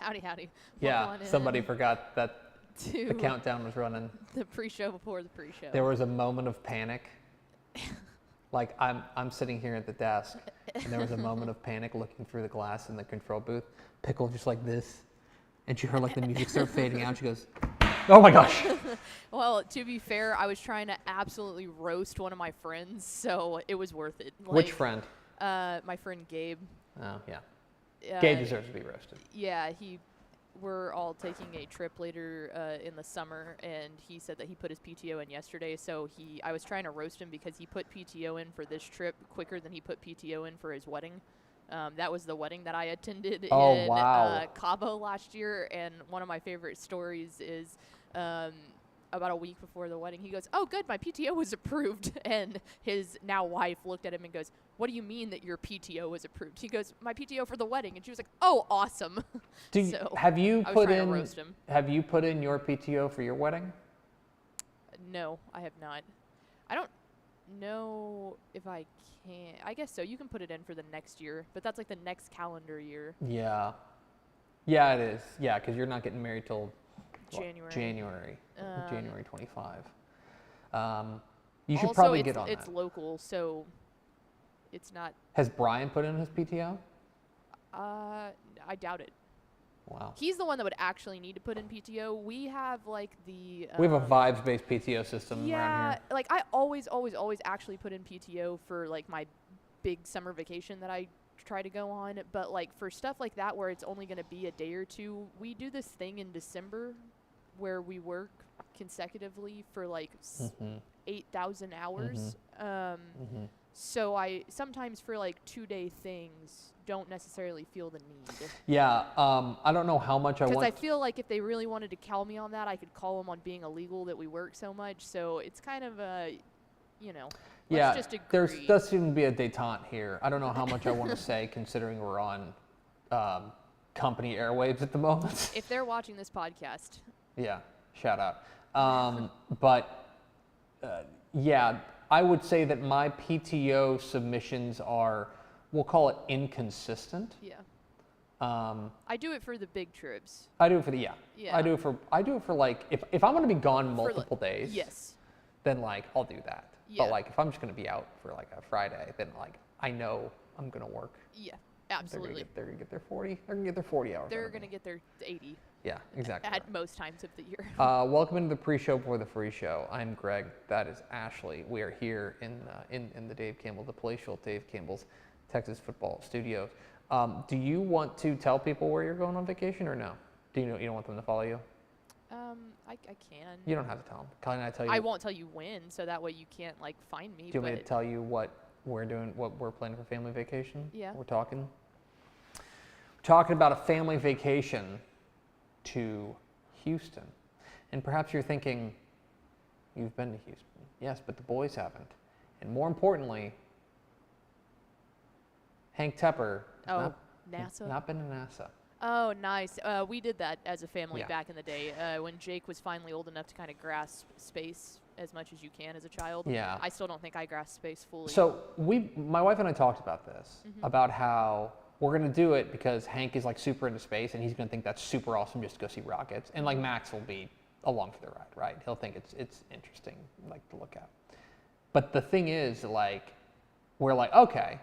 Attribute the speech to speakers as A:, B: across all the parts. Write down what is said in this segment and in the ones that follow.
A: Howdy, howdy.
B: Yeah, somebody forgot that
A: to
B: the countdown was running.
A: The pre-show before the pre-show.
B: There was a moment of panic. Like I'm sitting here at the desk, and there was a moment of panic looking through the glass in the control booth. Pickle just like this, and she heard like the music start fading out. She goes, "Oh my gosh!"
A: Well, to be fair, I was trying to absolutely roast one of my friends, so it was worth it. Like,
B: Which friend?
A: My friend Gabe.
B: Oh yeah. Gabe deserves to be roasted.
A: Yeah, we're all taking a trip later in the summer, and he said that he put his PTO in yesterday. So I was trying to roast him because he put PTO in for this trip quicker than he put PTO in for his wedding. That was the wedding that I attended in Cabo last year, and one of my favorite stories is about a week before the wedding, he goes, "Oh, good, my PTO was approved." And his now wife looked at him and goes, "What do you mean that your PTO was approved?" He goes, "My PTO for the wedding." And she was like, "Oh, awesome."
B: Have you put in
A: roast him.
B: Have you put in your PTO for your wedding?
A: No, I have not. I don't know if I can. I guess so. You can put it in for the next year, but that's like the next calendar year.
B: Yeah. Yeah, it is. Yeah, because you're not getting married till
A: January
B: 25. You should
A: also,
B: probably get on
A: it's
B: that.
A: local, so it's not.
B: Has Brian put in his PTO?
A: I doubt it.
B: Wow.
A: He's the one that would actually need to put in PTO. We have like the.
B: We have a vibes-based PTO system around here.
A: Yeah, like I always actually put in PTO for like my big summer vacation that I try to go on. But like for stuff like that where it's only going to be a day or two, we do this thing in December where we work consecutively for like 8,000 hours. So I sometimes for like 2-day things don't necessarily feel the need.
B: Yeah, I don't know how much I want.
A: Because I feel like if they really wanted to call me on that, I could call them on being illegal that we work so much. So it's kind of a, let's just agree.
B: There does seem to be a detente here. I don't know how much I want to say considering we're on company airwaves at the moment.
A: If they're watching this podcast.
B: Yeah, shout out. Yeah, I would say that my PTO submissions are, we'll call it inconsistent.
A: Yeah. I do it for the big trips.
B: I do it for the
A: Yeah.
B: I do it for like if I'm going to be gone multiple days.
A: Yes.
B: Then like I'll do that.
A: Yeah.
B: But like if I'm just going to be out for like a Friday, then like I know I'm going to work.
A: Yeah, absolutely.
B: They're going to get their 40. They're going to get their 40 hours.
A: They're going to get their 80.
B: Yeah, exactly.
A: At most times of the year.
B: Welcome into the pre-show before the free show. I'm Greg. That is Ashley. We are here in the Dave Campbell, the palatial Dave Campbell's Texas football studios. Do you want to tell people where you're going on vacation or no? You don't want them to follow you?
A: I can.
B: You don't have to tell them. Can I tell you?
A: I won't tell you when, so that way you can't like find me.
B: Do you want me to tell you what we're doing? What we're planning for family vacation?
A: Yeah.
B: We're talking about a family vacation to Houston. And perhaps you're thinking, you've been to Houston. Yes, but the boys haven't. And more importantly, Hank Tepper has
A: NASA?
B: not been to NASA.
A: Oh, nice. We did that as a family
B: Yeah.
A: back in the day when Jake was finally old enough to kind of grasp space as much as you can as a child.
B: Yeah.
A: I still don't think I grasp space fully.
B: So my wife and I talked about this, about how we're going to do it because Hank is like super into space and he's going to think that's super awesome just to go see rockets. And like Max will be along for the ride, right? He'll think it's interesting like to look at. But the thing is, like, we're like, okay,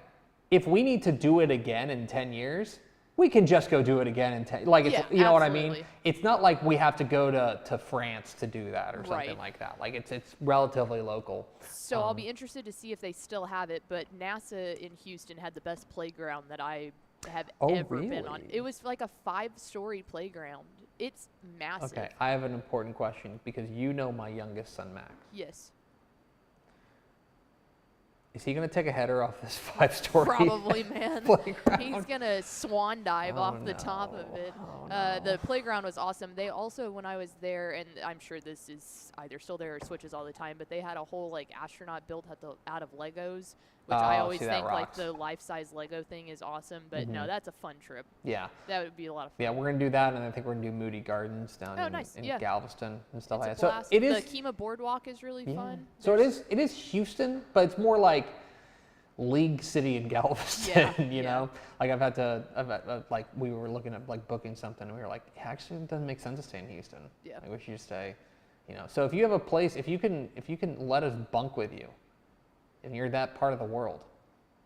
B: if we need to do it again in 10 years, we can just go do it again in 10. Like, it's, you know what I mean? It's not like we have to go to France to do that or something like that. Like, it's relatively local.
A: So I'll be interested to see if they still have it. But NASA in Houston had the best playground that I have ever been on. It was like a 5-story playground. It's massive.
B: Okay, I have an important question because you know my youngest son, Max.
A: Yes.
B: Is he going to take a header off this 5-story
A: Probably, man.
B: playground?
A: He's going to swan dive off the top of it. The playground was awesome. They also, when I was there, and I'm sure this is either still there or switches all the time, but they had a whole like astronaut built out of Legos, which I always think like the life-size Lego thing is awesome. But no, that's a fun trip.
B: Yeah.
A: That would be a lot of fun.
B: Yeah, we're going to do that, and I think we're going to do Moody Gardens down in Galveston and stuff like that. So it is.
A: The Kima Boardwalk is really fun.
B: So it is Houston, but it's more like League City in Galveston.
A: Yeah,
B: you know, like like we were looking at like booking something, and we were like, actually, it doesn't make sense to stay in Houston.
A: Yeah.
B: Like we should just stay. You know, so if you have a place, if you can let us bunk with you, and you're that part of the world,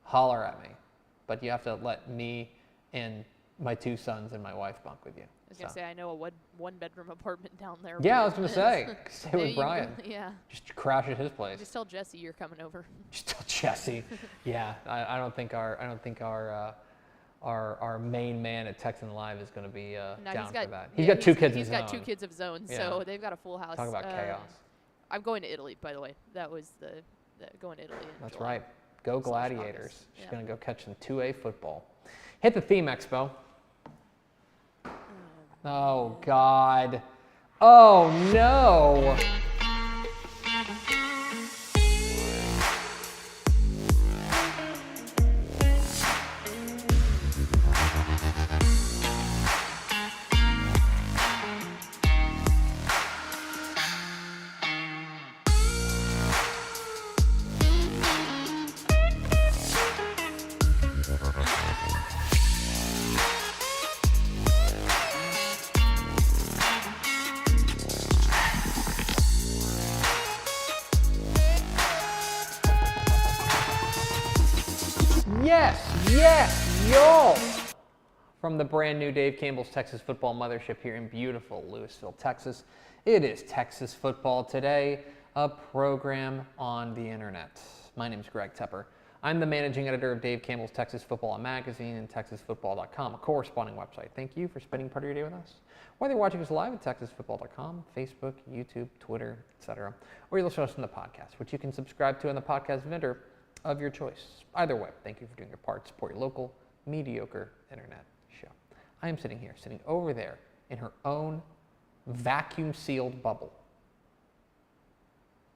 B: holler at me. But you have to let me and my 2 sons and my wife bunk with you.
A: I was gonna say I know a one bedroom apartment down there.
B: Yeah, I was gonna say stay
A: Maybe
B: with Brian.
A: Yeah.
B: Just crash at his place.
A: Just tell Jesse you're coming over.
B: Just tell Jesse. Yeah, I don't think our main man at Texan Live is going to be down for that. He's got 2 kids.
A: He's got 2 kids of his own, so they've got a full house.
B: Talk about chaos.
A: I'm going to Italy, by the way. That was the going to Italy.
B: That's right. Go Gladiators.
A: August.
B: She's going to go catch some 2A football. Hit the theme, Expo. Oh, God. Oh, no. Yes, y'all! From the brand new Dave Campbell's Texas Football Mothership here in beautiful Lewisville, Texas. It is Texas Football Today, a program on the internet. My name is Greg Tepper. I'm the managing editor of Dave Campbell's Texas Football Magazine and TexasFootball.com, a corresponding website. Thank you for spending part of your day with us. Whether you're watching us live at TexasFootball.com, Facebook, YouTube, Twitter, etc., or you're listening to us on the podcast, which you can subscribe to on the podcast vendor of your choice. Either way, thank you for doing your part to support your local, mediocre internet show. I am sitting over there in her own vacuum-sealed bubble,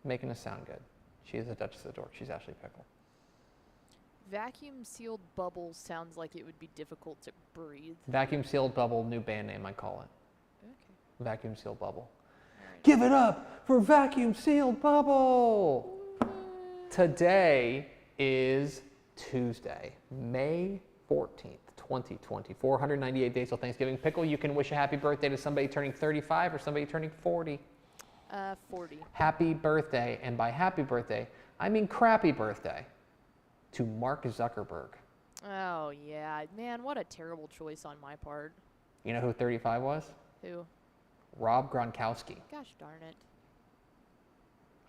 B: making us sound good. She is the Duchess of the Dork. She's Ashley Pickle.
A: Vacuum-sealed bubble sounds like it would be difficult to breathe.
B: Vacuum-sealed bubble, new band name, I call it.
A: Okay.
B: Vacuum-sealed bubble.
A: Right.
B: Give it up for Vacuum-sealed bubble! Today is Tuesday, May 14th, 2024. 198 days till Thanksgiving. Pickle, you can wish a happy birthday to somebody turning 35 or somebody turning 40.
A: 40.
B: Happy birthday, and by happy birthday, I mean crappy birthday, to Mark Zuckerberg.
A: Oh, yeah. Man, what a terrible choice on my part.
B: You know who 35 was?
A: Who?
B: Rob Gronkowski.
A: Gosh darn it.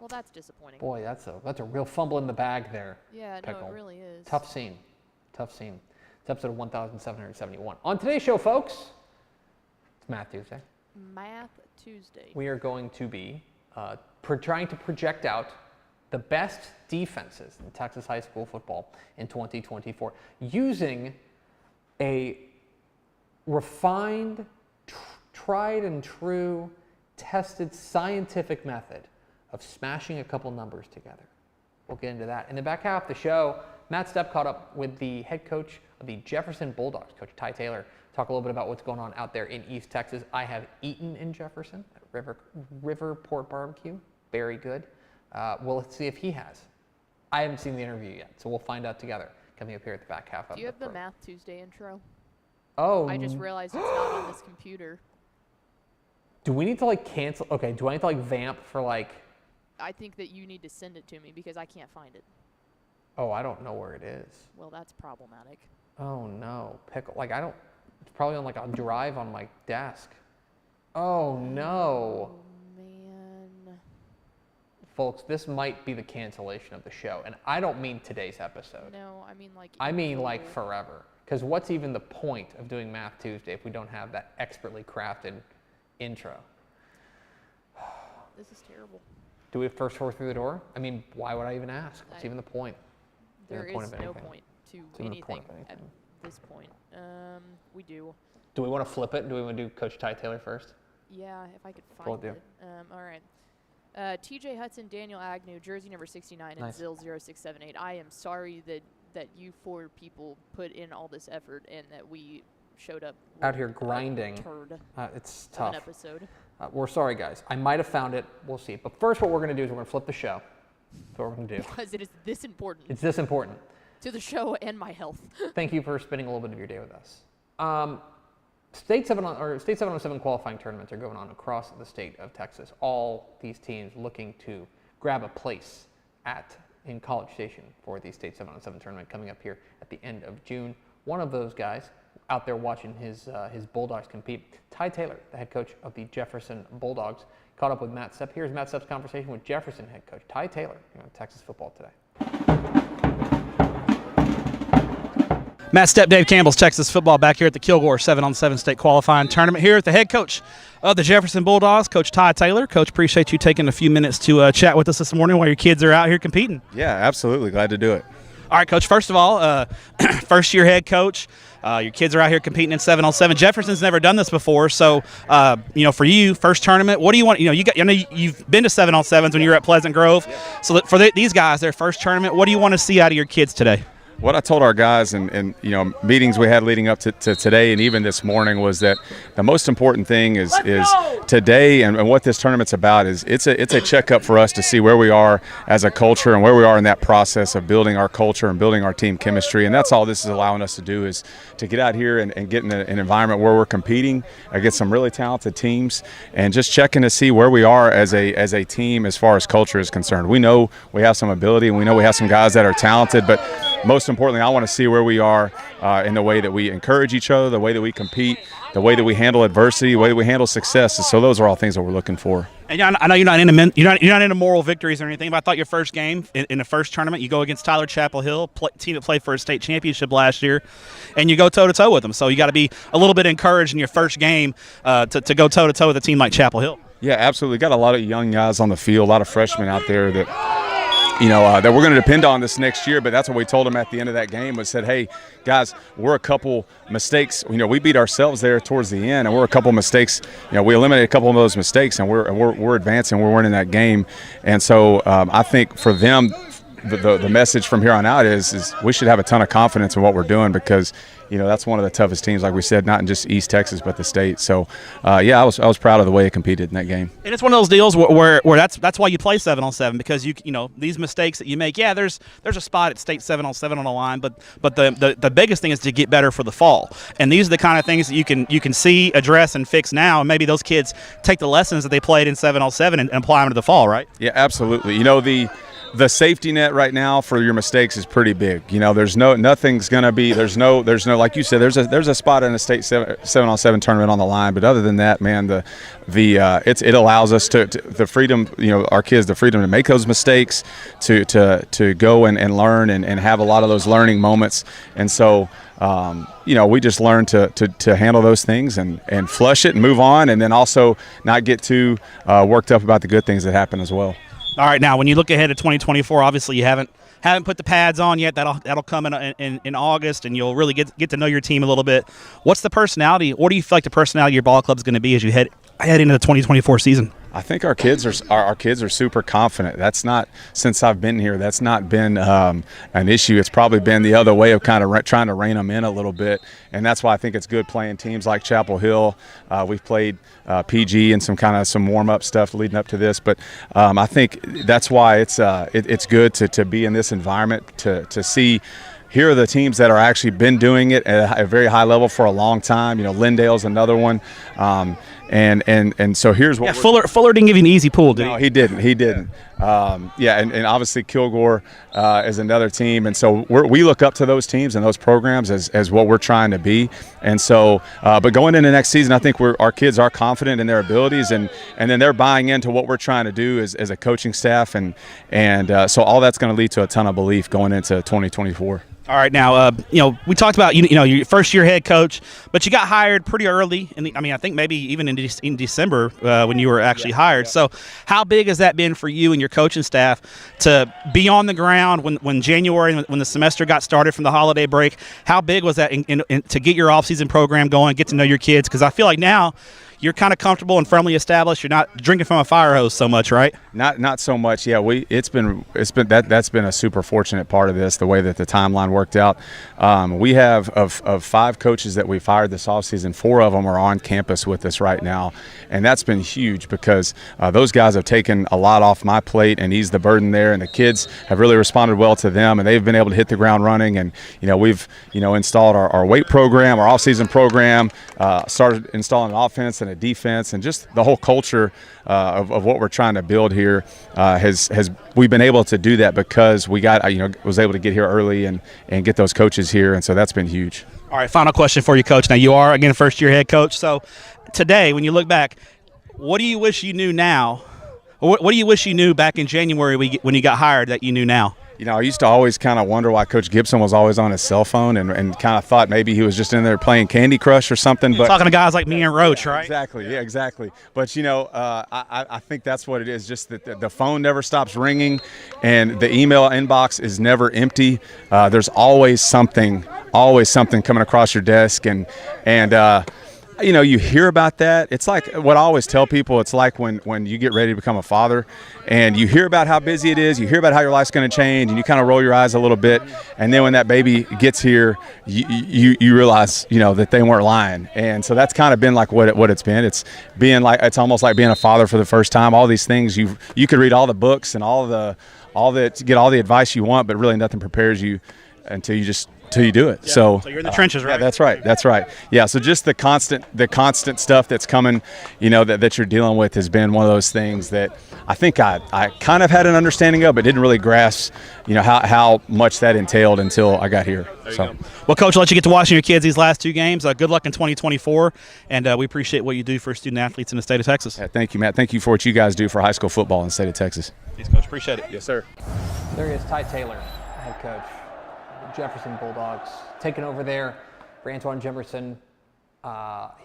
A: Well, that's disappointing.
B: Boy, that's a real fumble in the bag there.
A: Yeah,
B: Pickle.
A: no, it really is.
B: Tough scene. It's episode 1771. On today's show, folks, it's Math Tuesday.
A: Math Tuesday.
B: We are going to be trying to project out the best defenses in Texas high school football in 2024 using a refined, tried and true, tested scientific method of smashing a couple numbers together. We'll get into that. In the back half of the show, Matt Stepp caught up with the head coach of the Jefferson Bulldogs, Coach Ty Taylor, talk a little bit about what's going on out there in East Texas. I have eaten in Jefferson at Riverport Barbecue. Very good. We'll see if he has. I haven't seen the interview yet, so we'll find out together coming up here at the back half of the
A: Do you have the
B: program.
A: Math Tuesday intro?
B: Oh.
A: I just realized it's not on this computer.
B: Do we need to like cancel? Okay, do I need to like vamp for like...
A: I think that you need to send it to me because I can't find it.
B: Oh, I don't know where it is.
A: Well, that's problematic.
B: Oh no, Pickle. Like I don't, it's probably on like a drive on my desk. Oh no.
A: Oh, man.
B: Folks, this might be the cancellation of the show. And I don't mean today's episode.
A: No, I mean like...
B: I mean like forever. Because what's even the point of doing Math Tuesday if we don't have that expertly crafted intro?
A: This is terrible.
B: Do we have first four through the door? I mean, why would I even ask? What's even the point?
A: There
B: the point
A: is
B: of
A: no
B: anything?
A: point to
B: What's even the point
A: anything
B: of
A: at
B: anything?
A: this point. We do.
B: Do we want to flip it? Do we want to do Coach Ty Taylor first?
A: Yeah, if I could
B: We'll
A: find
B: do.
A: it. All right. TJ Hudson, Daniel Agnew, jersey number 69, and
B: Nice.
A: Zill 0678. I am sorry that you four people put in all this effort and that we showed up
B: Out here
A: with a
B: grinding.
A: turd
B: It's
A: of
B: tough.
A: an episode.
B: We're sorry, guys. I might have found it. We'll see. But first, what we're going to do is we're going to flip the show. That's what we're going to do.
A: Because it is this important.
B: It's this important.
A: To the show and my health.
B: Thank you for spending a little bit of your day with us. State 707 qualifying tournaments are going on across the state of Texas. All these teams looking to grab a place in College Station for the State 707 tournament coming up here at the end of June. One of those guys out there watching his Bulldogs compete, Ty Taylor, the head coach of the Jefferson Bulldogs, caught up with Matt Stepp. Here's Matt Stepp's conversation with Jefferson head coach Ty Taylor here on Texas Football Today.
C: Matt Stepp, Dave Campbell's Texas Football back here at the Kilgore 7-on-7 state qualifying tournament here at the head coach of the Jefferson Bulldogs, Coach Ty Taylor. Coach, appreciate you taking a few minutes to chat with us this morning while your kids are out here competing.
D: Yeah, absolutely. Glad to do it.
C: All right, Coach, first of all, first-year head coach. Your kids are out here competing in 7-on-7. Jefferson's never done this before, so for you, first tournament, what do you want? I know you've been to 7-on-7s when you were at Pleasant Grove. So for these guys, their first tournament, what do you want to see out of your kids today?
D: What I told our guys and meetings we had leading up to today and even this morning was that the most important thing is today and what this tournament's about is it's a checkup for us to see where we are as a culture and where we are in that process of building our culture and building our team chemistry. And that's all this is allowing us to do, is to get out here and get in an environment where we're competing against some really talented teams and just checking to see where we are as a team as far as culture is concerned. We know we have some ability and we know we have some guys that are talented, but most importantly, I want to see where we are in the way that we encourage each other, the way that we compete, the way that we handle adversity, the way that we handle success. So those are all things that we're looking for.
C: And I know you're not into moral victories or anything, but I thought your first game in the first tournament, you go against Tyler Chapel Hill, team that played for a state championship last year, and you go toe-to-toe with them. So you got to be a little bit encouraged in your first game to go toe-to-toe with a team like Chapel Hill.
D: Yeah, absolutely. Got a lot of young guys on the field, a lot of freshmen out there that that we're going to depend on this next year. But that's what we told them at the end of that game, was said, hey, guys, we're a couple mistakes. We beat ourselves there towards the end, and we're a couple mistakes. We eliminated a couple of those mistakes, and we're advancing. We're winning that game. And so I think for them, the message from here on out is we should have a ton of confidence in what we're doing, because that's one of the toughest teams, like we said, not in just East Texas but the state. So I was proud of the way it competed in that game.
C: And it's one of those deals where that's why you play 7-on-7, because these mistakes that you make, there's a spot at state 7-on-7 on the line, but the biggest thing is to get better for the fall. And these are the kind of things that you can see, address, and fix now, and maybe those kids take the lessons that they played in 7-on-7 and apply them to the fall, right?
D: Yeah, absolutely. The safety net right now for your mistakes is pretty big. There's nothing's going to be, there's no, like you said, there's a spot in a state 7-on-7 tournament on the line. But other than that, man, it allows us to the freedom, our kids, the freedom to make those mistakes, to go and learn and have a lot of those learning moments. And so, we just learn to handle those things and flush it and move on, and then also not get too worked up about the good things that happen as well.
C: All right, now when you look ahead to 2024, obviously you haven't put the pads on yet. That'll come in August, and you'll really get to know your team a little bit. What's the personality? What do you feel like the personality of your ball club is going to be as you head into the 2024 season?
D: I think our kids are super confident. That's not, since I've been here, that's not been an issue. It's probably been the other way of kind of trying to rein them in a little bit, and that's why I think it's good playing teams like Chapel Hill. We've played PG and some warm-up stuff leading up to this, but I think that's why it's good to be in this environment, to see. Here are the teams that are actually been doing it at a very high level for a long time. Lindale's another one. And so here's what
C: Fuller didn't give you an easy pool, did he?
D: No, he didn't. And obviously Kilgore is another team, and so we look up to those teams and those programs as what we're trying to be. And so, but going into next season, I think our kids are confident in their abilities, and then they're buying into what we're trying to do as a coaching staff, and so all that's going to lead to a ton of belief going into 2024.
C: All right, now we talked about your first-year head coach, but you got hired pretty early. I think maybe even in December when you were actually hired. Yeah. So, how big has that been for you and your coaching staff to be on the ground when January, when the semester got started from the holiday break? How big was that to get your off-season program going, get to know your kids? Because I feel like now, you're kind of comfortable and firmly established. You're not drinking from a fire hose so much, right?
D: Not so much. Yeah, that's been a super fortunate part of this, the way that the timeline worked out. We have of 5 coaches that we've hired this offseason, 4 of them are on campus with us right now, and that's been huge because those guys have taken a lot off my plate and eased the burden there, and the kids have really responded well to them, and they've been able to hit the ground running. And we've installed our weight program, our offseason program, started installing an offense and a defense, and just the whole culture of what we're trying to build here we've been able to do that because we got was able to get here early and get those coaches here, and so that's been huge.
C: All right, final question for you, Coach. Now, you are, again, first-year head coach. So today, when you look back, what do you wish you knew now? Or what do you wish you knew back in January when you got hired that you knew now?
D: I used to always kind of wonder why Coach Gibson was always on his cell phone and kind of thought maybe he was just in there playing Candy Crush or something.
C: You're talking to guys like me and Roach, right?
D: Exactly, yeah, exactly. But, I think that's what it is, just that the phone never stops ringing and the email inbox is never empty. There's always something coming across your desk, and you hear about that. It's like what I always tell people, it's like when you get ready to become a father and you hear about how busy it is, you hear about how your life's going to change, and you kind of roll your eyes a little bit, and then when that baby gets here, you realize, that they weren't lying. And so that's kind of been like what it's been. It's almost like being a father for the first time. All these things, you could read all the books and get all the advice you want, but really nothing prepares you until you do it.
C: Yeah.
D: So
C: you're in the trenches, right?
D: Yeah, that's right. Yeah, so just the constant stuff that's coming, that you're dealing with has been one of those things that I think I kind of had an understanding of, but didn't really grasp, how much that entailed until I got here. So,
C: well, Coach, I'll let you get to watching your kids these last 2 games. Good luck in 2024, and we appreciate what you do for student athletes in the state of Texas.
D: Yeah, thank you, Matt. Thank you for what you guys do for high school football in the state of Texas.
C: Thanks, Coach. Appreciate it.
D: Yes, sir.
B: There he is, Ty Taylor, head coach. Jefferson Bulldogs taking over there for Antoine Jefferson.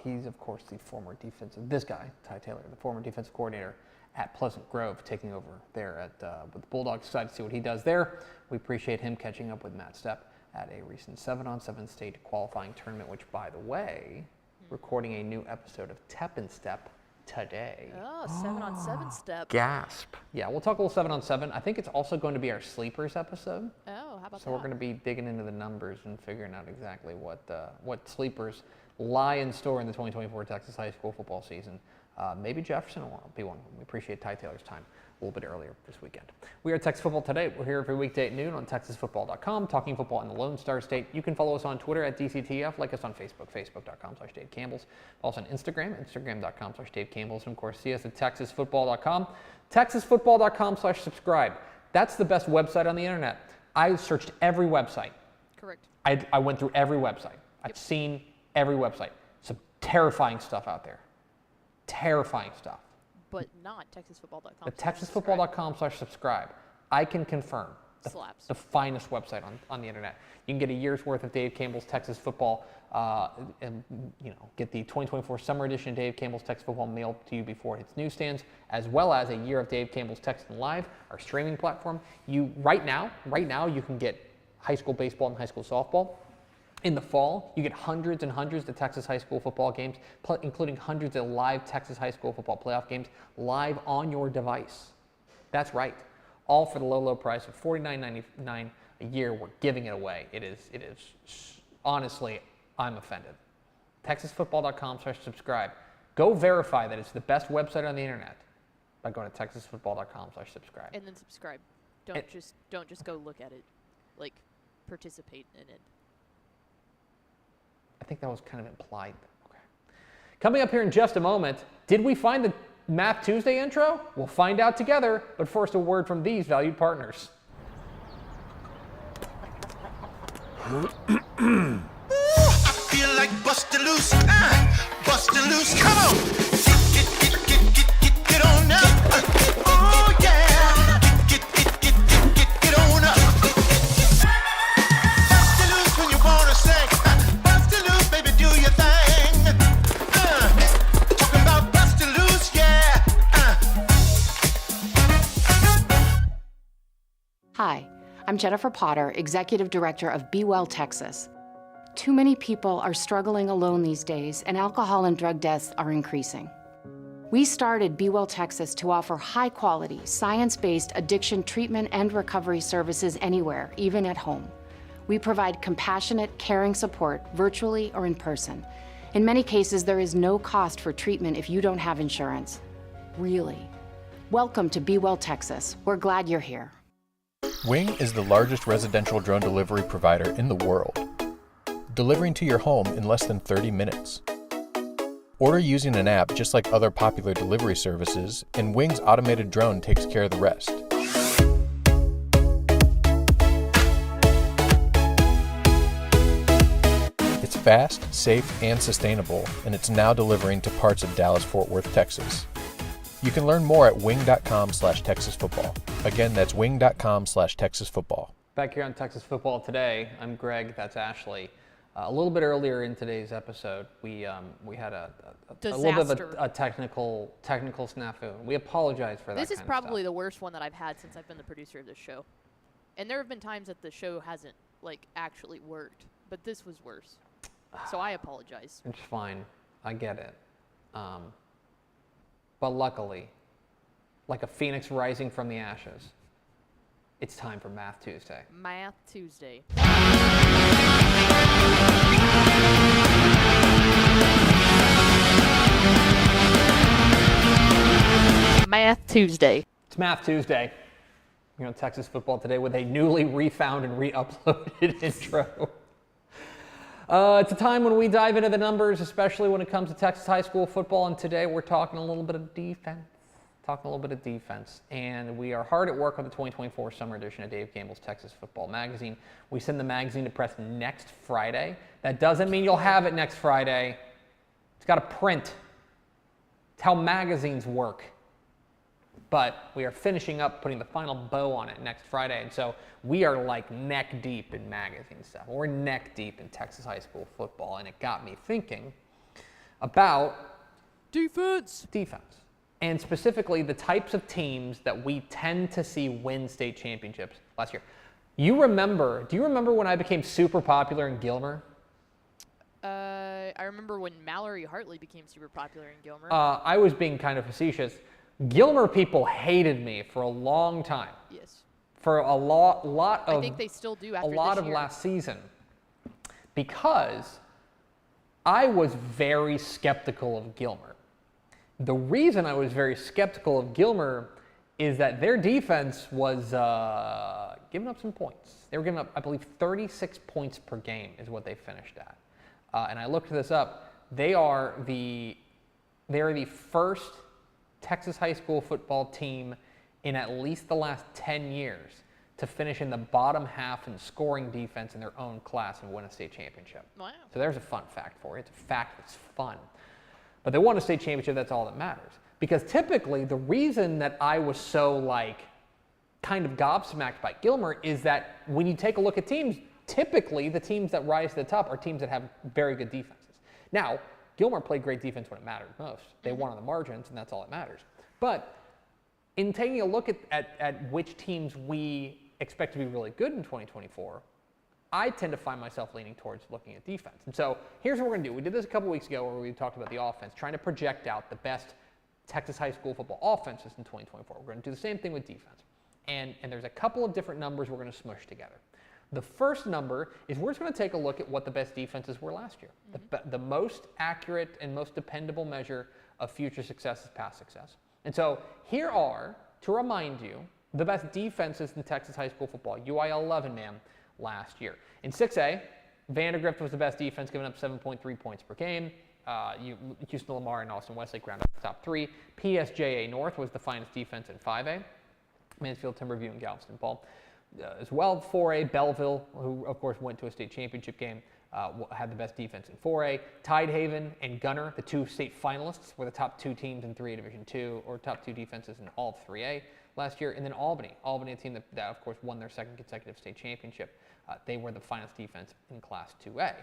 B: He's, of course, the former Ty Taylor, the former defensive coordinator at Pleasant Grove, taking over there with the Bulldogs. Excited to see what he does there. We appreciate him catching up with Matt Stepp at a recent 7-on-7 state qualifying tournament, which, by the way, recording a new episode of Tep and Step today.
A: Oh, 7-on-7 step.
B: Gasp. Yeah, we'll talk a little 7-on-7. I think it's also going to be our sleepers episode.
A: Oh, how about that?
B: So we're going to be digging into the numbers and figuring out exactly what sleepers lie in store in the 2024 Texas high school football season. Maybe Jefferson will be one. We appreciate Ty Taylor's time a little bit earlier this weekend. We are Texas Football Today. We're here every weekday at noon on TexasFootball.com, talking football in the Lone Star State. You can follow us on Twitter at DCTF, like us on Facebook, Facebook.com/Dave Campbell's. Follow us on Instagram, Instagram.com/Dave Campbell's. And of course, see us at TexasFootball.com, TexasFootball.com/subscribe. That's the best website on the internet. I searched every website.
A: Correct.
B: I went through every website. I've seen every website. Some terrifying stuff out there. Terrifying stuff.
A: But not TexasFootball.com.
B: The TexasFootball.com/subscribe. I can confirm.
A: Slaps.
B: The finest website on the internet. You can get a year's worth of Dave Campbell's Texas Football, and get the 2024 Summer Edition of Dave Campbell's Texas Football mailed to you before it hits newsstands, as well as a year of Dave Campbell's Texas Live, our streaming platform. Right now, you can get high school baseball and high school softball. In the fall, you get hundreds and hundreds of Texas high school football games, including hundreds of live Texas high school football playoff games live on your device. That's right. All for the low, low price of $49.99 a year. We're giving it away. It is. Honestly, I'm offended. TexasFootball.com/subscribe. Go verify that it's the best website on the internet by going to TexasFootball.com/subscribe.
A: And then subscribe. Don't just go look at it. Like, participate in it.
B: I think that was kind of implied. Okay. Coming up here in just a moment, did we find the Math Tuesday intro? We'll find out together, but first a word from these valued partners.
E: I feel like bustin' loose, bustin' loose, come on. Get on up. Oh yeah, get on up. Bustin' loose when you wanna sing. Bustin' loose, baby, do your thing. Talking about bustin' loose, yeah.
F: Hi, I'm Jennifer Potter, Executive Director of Be Well Texas. Too many people are struggling alone these days, and alcohol and drug deaths are increasing. We started Be Well Texas to offer high-quality, science-based addiction treatment and recovery services anywhere, even at home. We provide compassionate, caring support virtually or in person. In many cases, there is no cost for treatment if you don't have insurance. Really. Welcome to Be Well Texas. We're glad you're here.
G: Wing is the largest residential drone delivery provider in the world, delivering to your home in less than 30 minutes. Order using an app just like other popular delivery services, and Wing's automated drone takes care of the rest. It's fast, safe, and sustainable, and it's now delivering to parts of Dallas-Fort Worth, Texas. You can learn more at wing.com/TexasFootball. Again, that's wing.com/TexasFootball.
B: Back here on Texas Football Today, I'm Greg, that's Ashley. A little bit earlier in today's episode, we had a little bit of a technical snafu. We apologize for that.
A: This is
B: kind of
A: probably
B: stuff.
A: the worst one that I've had since I've been the producer of this show. And there have been times that the show hasn't actually worked, but this was worse. So I apologize.
B: It's fine. I get it. But luckily, like a phoenix rising from the ashes, it's time for Math Tuesday.
A: Math Tuesday. Math Tuesday.
B: It's Math Tuesday. You're on Texas Football Today with a newly refound and re-uploaded intro. It's a time when we dive into the numbers, especially when it comes to Texas high school football, and today we're talking a little bit of defense. And we are hard at work on the 2024 summer edition of Dave Gamble's Texas Football Magazine. We send the magazine to press next Friday. That doesn't mean you'll have it next Friday. It's got to print. It's how magazines work. But we are finishing up putting the final bow on it next Friday. And so we are like neck deep in magazine stuff. We're neck deep in Texas high school football. And it got me thinking about defense. And specifically the types of teams that we tend to see win state championships last year. Do you remember when I became super popular in Gilmer?
A: I remember when Mallory Hartley became super popular in Gilmer.
B: I was being kind of facetious. Gilmer people hated me for a long time.
A: Yes.
B: For a lot of
A: I think they still do after
B: a lot
A: this
B: of
A: year.
B: last season, because I was very skeptical of Gilmer. The reason I was very skeptical of Gilmer is that their defense was giving up some points. They were giving up, I believe, 36 points per game is what they finished at. And I looked this up. They are the first Texas high school football team in at least the last 10 years to finish in the bottom half in scoring defense in their own class and win a state championship.
A: Wow.
B: So there's a fun fact for you. It's a fact that's fun. But they won a state championship, that's all that matters. Because typically, the reason that I was so kind of gobsmacked by Gilmer is that when you take a look at teams, typically the teams that rise to the top are teams that have very good defenses. Now, Gilmer played great defense when it mattered most. They won on the margins, and that's all that matters. But in taking a look at which teams we expect to be really good in 2024, I tend to find myself leaning towards looking at defense. And so here's what we're going to do. We did this a couple weeks ago where we talked about the offense, trying to project out the best Texas high school football offenses in 2024. We're going to do the same thing with defense. And there's a couple of different numbers we're going to smush together. The first number is we're just going to take a look at what the best defenses were last year. Mm-hmm. The most accurate and most dependable measure of future success is past success. And so here are, to remind you, the best defenses in Texas high school football. UI 11-man last year. In 6A, Vandergrift was the best defense, giving up 7.3 points per game. Houston Lamar and Austin Westlake rounded out the top three. PSJA North was the finest defense in 5A. Mansfield, Timberview, and Galveston Ball. As well, 4A, Belleville, who of course went to a state championship game, had the best defense in 4A. Tidehaven and Gunner, the two state finalists, were the top two teams in 3A Division II, or top two defenses in all of 3A last year. And then Albany, a team that of course won their second consecutive state championship. They were the finest defense in Class 2A.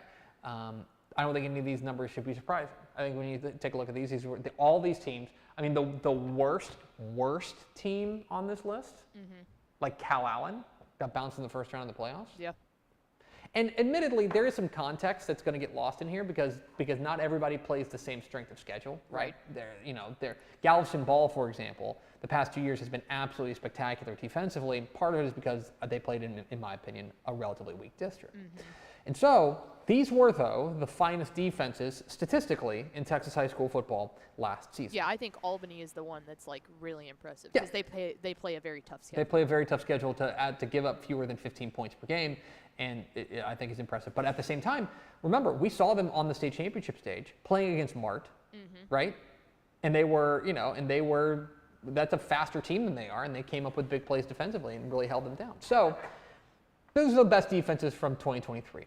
B: I don't think any of these numbers should be surprising. I think when you take a look at these were all these teams. I mean, the worst team on this list, like Cal Allen, got bounced in the first round of the playoffs.
A: Yeah.
B: And admittedly, there is some context that's going to get lost in here because not everybody plays the same strength of schedule, right? Galveston Ball, for example, the past 2 years has been absolutely spectacular defensively. Part of it is because they played in my opinion, a relatively weak district. And so these were, though, the finest defenses statistically in Texas high school football last season.
A: Yeah, I think Albany is the one that's like really impressive because they play a very tough schedule.
B: They play a very tough schedule to give up fewer than 15 points per game, and I think it's impressive. But at the same time, remember, we saw them on the state championship stage playing against Mart, right? And they were, that's a faster team than they are, and they came up with big plays defensively and really held them down. So those are the best defenses from 2023.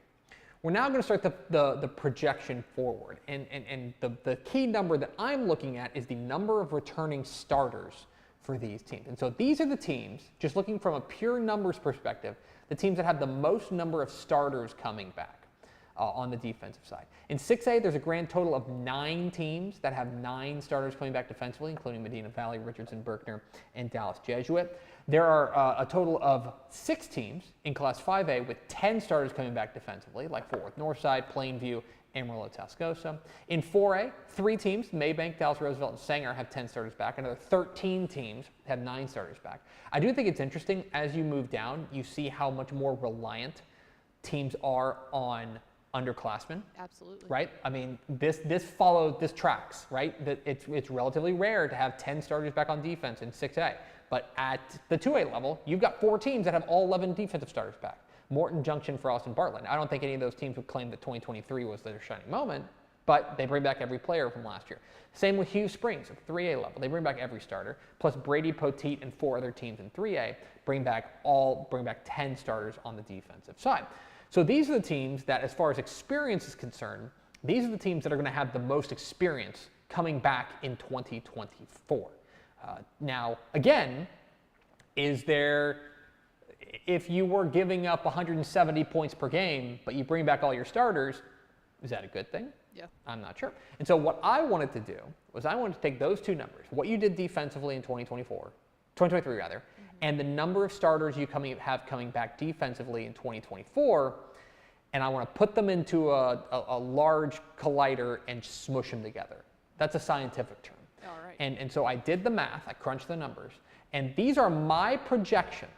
B: We're now going to start the projection forward. And the key number that I'm looking at is the number of returning starters for these teams. And so these are the teams, just looking from a pure numbers perspective, the teams that have the most number of starters coming back on the defensive side. In 6A, there's a grand total of 9 teams that have 9 starters coming back defensively, including Medina Valley, Richardson, Berkner, and Dallas Jesuit. There are a total of 6 teams in Class 5A with 10 starters coming back defensively, like Fort Worth Northside, Plainview, Amarillo, Tascosa. In 4A, 3 teams, Maybank, Dallas Roosevelt, and Sanger, have 10 starters back. Another 13 teams have 9 starters back. I do think it's interesting, as you move down, you see how much more reliant teams are on underclassmen.
A: Absolutely.
B: Right? I mean, this tracks, right? That it's relatively rare to have 10 starters back on defense in 6A. But at the 2A level, you've got 4 teams that have all 11 defensive starters back. Morton, Junction, Frost, and Bartlett. I don't think any of those teams would claim that 2023 was their shining moment, but they bring back every player from last year. Same with Hughes Springs at the 3A level. They bring back every starter, plus Brady, Poteet, and 4 other teams in 3A bring back 10 starters on the defensive side. So these are the teams that, as far as experience is concerned, these are the teams that are going to have the most experience coming back in 2024. Now, again, if you were giving up 170 points per game, but you bring back all your starters, is that a good thing?
A: Yeah.
B: I'm not sure. And so what I wanted to do was I wanted to take those 2 numbers, what you did defensively in 2023 rather, and the number of starters you have coming back defensively in 2024, and I want to put them into a large collider and smush them together. That's a scientific term.
A: All right.
B: And so I did the math, I crunched the numbers, and these are my projections.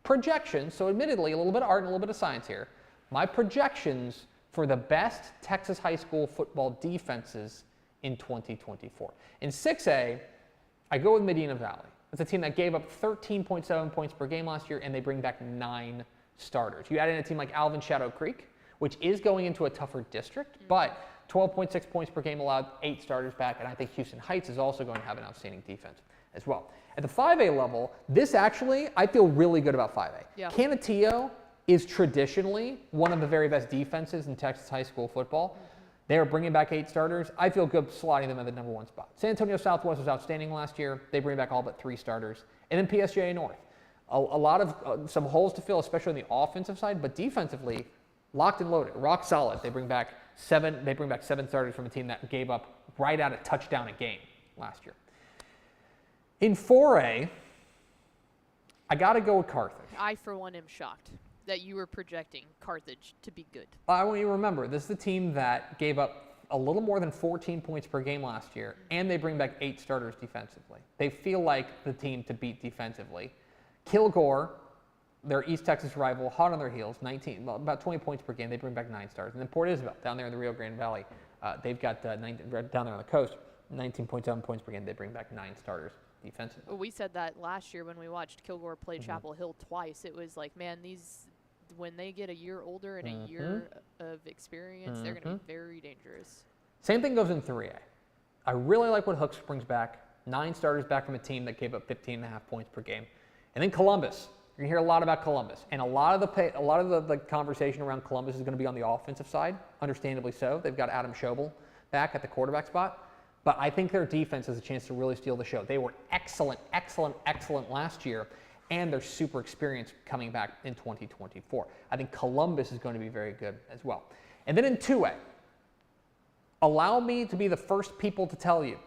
B: Projections, so admittedly a little bit of art and a little bit of science here, my projections for the best Texas high school football defenses in 2024. In 6A, I go with Medina Valley. It's a team that gave up 13.7 points per game last year, and they bring back 9 starters. You add in a team like Alvin Shadow Creek, which is going into a tougher district, but 12.6 points per game allowed, 8 starters back, and I think Houston Heights is also going to have an outstanding defense as well. At the 5A level, this actually, I feel really good about 5A.
A: Yeah.
B: Canutillo is traditionally one of the very best defenses in Texas high school football. They are bringing back 8 starters. I feel good slotting them at the number 1 spot. San Antonio Southwest was outstanding last year. They bring back all but 3 starters. And then PSJA North. A lot of some holes to fill, especially on the offensive side, but defensively, locked and loaded, rock solid. They bring back 7 starters from a team that gave up right at a touchdown a game last year. In 4A, I got to go with Carthage.
A: I, for one, am shocked that you were projecting Carthage to be good.
B: I want you to remember, this is the team that gave up a little more than 14 points per game last year, and they bring back 8 starters defensively. They feel like the team to beat defensively. Kilgore, their East Texas rival, hot on their heels, about 20 points per game. They bring back 9 starters. And then Port Isabel, down there in the Rio Grande Valley, they've got down there on the coast, 19.7 points per game. They bring back 9 starters defensively.
A: Well, we said that last year when we watched Kilgore play Chapel Hill twice. It was like, man, when they get a year older and a year of experience, they're going to be very dangerous.
B: Same thing goes in 3A. I really like what Hooks brings back. 9 starters back from a team that gave up 15.5 points per game. And then Columbus. You're going to hear a lot about Columbus. And a lot of the conversation around Columbus is going to be on the offensive side, understandably so. They've got Adam Schobel back at the quarterback spot. But I think their defense has a chance to really steal the show. They were excellent last year, and they're super experienced coming back in 2024. I think Columbus is going to be very good as well. And then in 2A, allow me to be the first person to tell you,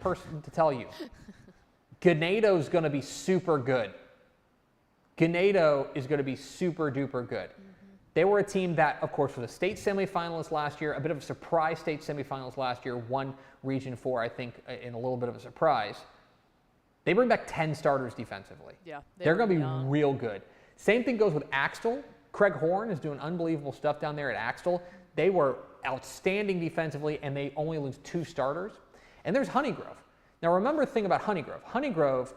B: Ganado is going to be super good. Ganado is going to be super duper good. They were a team that, of course, was a state semifinalist last year, a bit of a surprise state semifinalist last year, won Region 4, I think, in a little bit of a surprise. They bring back 10 starters defensively.
A: Yeah,
B: They're going to be
A: young.
B: real good. Same thing goes with Axtell. Craig Horn is doing unbelievable stuff down there at Axtell. They were outstanding defensively, and they only lose 2 starters. And there's Honeygrove. Now, remember the thing about Honeygrove. Honeygrove,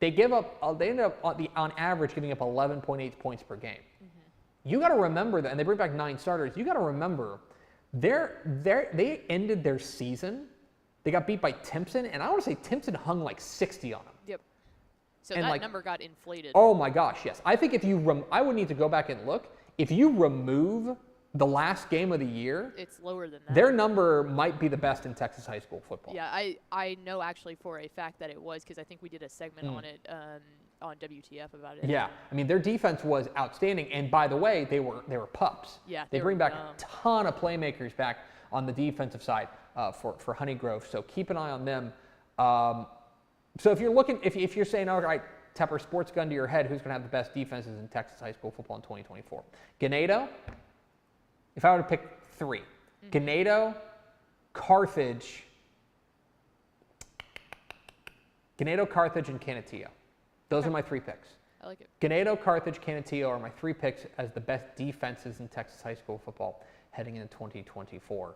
B: they ended up on average giving up 11.8 points per game. You got to remember that, and they bring back 9 starters. You got to remember, they ended their season. They got beat by Timpson, and I want to say Timpson hung like 60 on them.
A: Yep. So
B: And,
A: that
B: like,
A: number got inflated.
B: Oh my gosh, yes. I think if you, I would need to go back and look. If you remove the last game of the year,
A: It's lower than that.
B: their number might be the best in Texas high school football.
A: Yeah, I know actually for a fact that it was, because I think we did a segment on it on WTF about it.
B: Yeah, I mean their defense was outstanding, and by the way, they were pups.
A: Yeah,
B: they
A: they
B: bring
A: were
B: back
A: young.
B: a ton of playmakers back on the defensive side for Honeygrove. So keep an eye on them. So if you're looking, if you're saying, all right, Tepper, sports gun to your head, who's going to have the best defenses in Texas high school football in 2024? Ganado. If I were to pick 3, Ganado, Carthage, and Canutillo. Those are my 3 picks.
A: I like it.
B: Ganado, Carthage, Canutillo are my 3 picks as the best defenses in Texas high school football heading into 2024.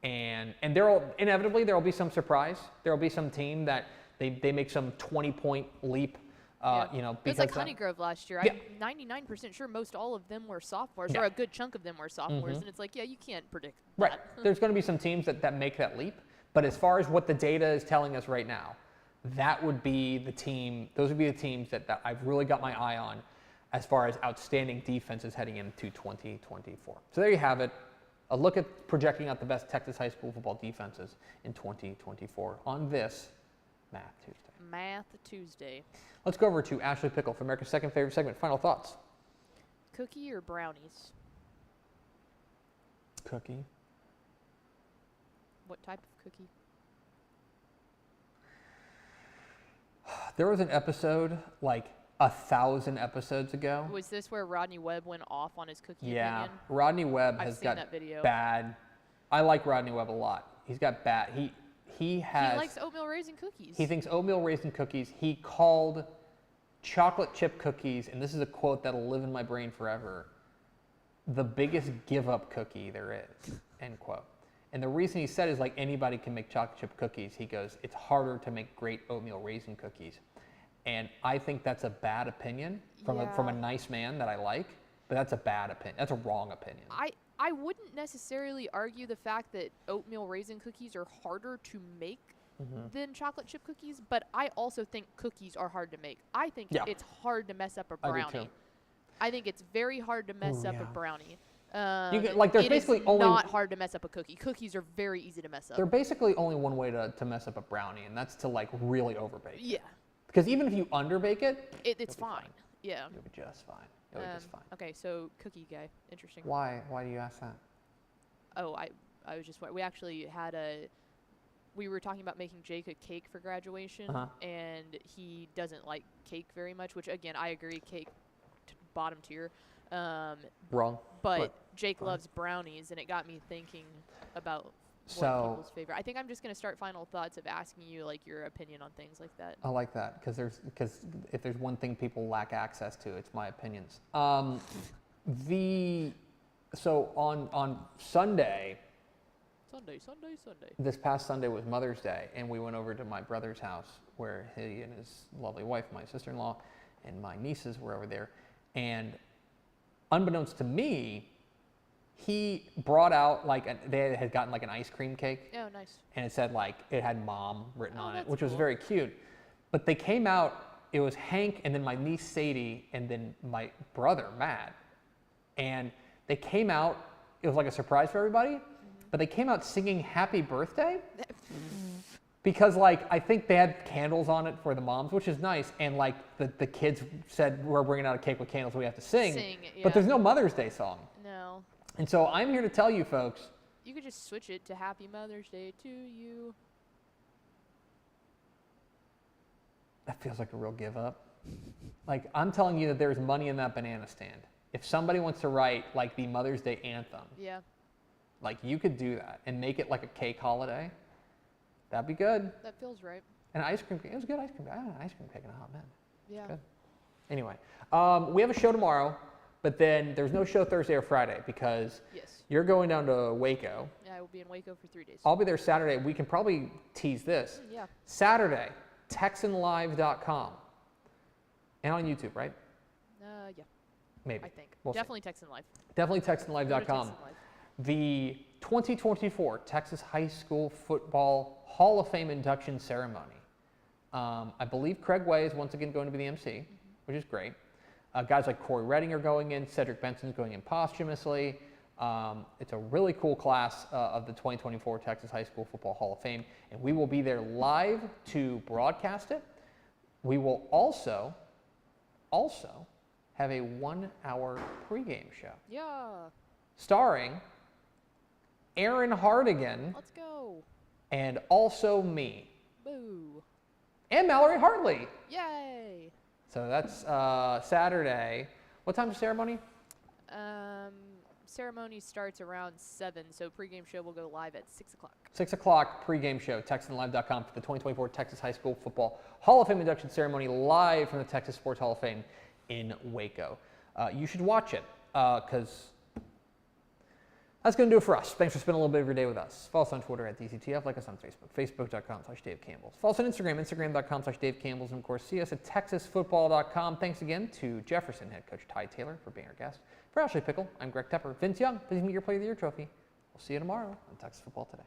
B: And inevitably there will be some surprise. There will be some team that they make some 20-point leap.
A: Yeah.
B: Because
A: It's like Honeygrove last year.
B: Yeah.
A: I'm 99% sure most all of them were sophomores,
B: Yeah.
A: or a good chunk of them were sophomores, and it's like, yeah, you can't predict
B: right.
A: that.
B: There's going to be some teams that make that leap. But as far as what the data is telling us right now, that would be the team. Those would be the teams that I've really got my eye on as far as outstanding defenses heading into 2024. So there you have it. A look at projecting out the best Texas high school football defenses in 2024 on this Math Tuesday.
A: Math Tuesday.
B: Let's go over to Ashley Pickle for America's second favorite segment. Final thoughts.
A: Cookie or brownies?
B: Cookie.
A: What type of cookie?
B: There was an episode like 1,000 episodes ago.
A: Was this where Rodney Webb went off on his cookie
B: Yeah,
A: opinion?
B: Rodney Webb
A: I've
B: has
A: seen
B: got
A: that video.
B: bad. I like Rodney Webb a lot. He's got bad. He has.
A: He likes oatmeal raisin cookies.
B: He thinks oatmeal raisin cookies. He called chocolate chip cookies, and this is a quote that'll live in my brain forever, the biggest give up cookie there is, end quote. And the reason he said is like anybody can make chocolate chip cookies. He goes, it's harder to make great oatmeal raisin cookies. And I think that's a bad opinion from a nice man that I like, but that's a bad opinion. That's a wrong opinion.
A: I wouldn't necessarily argue the fact that oatmeal raisin cookies are harder to make than chocolate chip cookies, but I also think cookies are hard to make. I think it's hard to mess up a
B: I do
A: brownie.
B: too.
A: I think it's very hard to mess up a brownie. There's
B: basically only
A: not hard to mess up a cookie. Cookies are very easy to mess up.
B: There's basically only one way to mess up a brownie, and that's to like really overbake.
A: Yeah,
B: Because even if you underbake it,
A: it's fine. Yeah.
B: it'll be just fine. It'll be just fine.
A: Okay, so cookie guy, interesting.
B: Why? Why do you ask that?
A: Oh, I was just we actually had we were talking about making Jake a cake for graduation, and he doesn't like cake very much, which again I agree, cake bottom tier.
B: Wrong.
A: But Jake loves brownies, and it got me thinking about what people's favorite. I think I'm just gonna start final thoughts of asking you like your opinion on things like that.
B: I like that because if there's one thing people lack access to, it's my opinions. So on Sunday. This past Sunday was Mother's Day, and we went over to my brother's house where he and his lovely wife, my sister-in-law, and my nieces were over there. And unbeknownst to me, he brought out they had gotten like an ice cream cake.
A: Oh, nice.
B: And it said it had Mom written on it,
A: that's
B: which was
A: cool.
B: very cute. But they came out, it was Hank and then my niece Sadie and then my brother Matt. And they came out, it was like a surprise for everybody, but they came out singing Happy Birthday. Because I think they had candles on it for the moms, which is nice. And the kids said, we're bringing out a cake with candles, we have to sing. But there's no Mother's Day song.
A: No.
B: And so I'm here to tell you folks.
A: You could just switch it to Happy Mother's Day to you.
B: That feels like a real give up. I'm telling you that there's money in that banana stand. If somebody wants to write like the Mother's Day anthem,
A: Yeah.
B: like you could do that and make it like a cake holiday. That'd be good.
A: That feels right.
B: And ice cream, it was good ice cream. I haven't had ice cream cake in a hot minute.
A: Yeah.
B: Good. Anyway, we have a show tomorrow, but then there's no show Thursday or Friday because
A: Yes.
B: you're going down to Waco.
A: Yeah, I will be in Waco for 3 days.
B: I'll be there Saturday. We can probably tease this.
A: Yeah.
B: Saturday, TexanLive.com. And on YouTube, right?
A: Yeah.
B: Maybe.
A: I think.
B: We'll see.
A: Definitely Texan Live.
B: Definitely
A: Go to
B: TexanLive.com.
A: Texan Live.
B: The 2024 Texas High School Football Hall of Fame induction ceremony. I believe Craig Way is once again going to be the MC, which is great. Guys like Corey Redding are going in. Cedric Benson's going in posthumously. It's a really cool class of the 2024 Texas High School Football Hall of Fame, and we will be there live to broadcast it. We will also have a 1-hour pregame show
A: Yeah.
B: starring Aaron Hardigan
A: Let's go.
B: and also me
A: Boo.
B: and Mallory Hartley.
A: Yay.
B: So that's Saturday. What time's the ceremony?
A: Ceremony starts around 7, so pregame show will go live at 6 o'clock.
B: 6 o'clock pregame show, TexanLive.com for the 2024 Texas High School Football Hall of Fame induction ceremony live from the Texas Sports Hall of Fame in Waco. You should watch it because that's going to do it for us. Thanks for spending a little bit of your day with us. Follow us on Twitter at DCTF. Like us on Facebook, Facebook.com/Dave Campbell's. Follow us on Instagram, Instagram.com/Dave Campbell's. And of course, see us at TexasFootball.com. Thanks again to Jefferson head coach Ty Taylor for being our guest. For Ashley Pickle, I'm Greg Tepper. Vince Young, please meet your Player of the Year trophy. We'll see you tomorrow on Texas Football Today.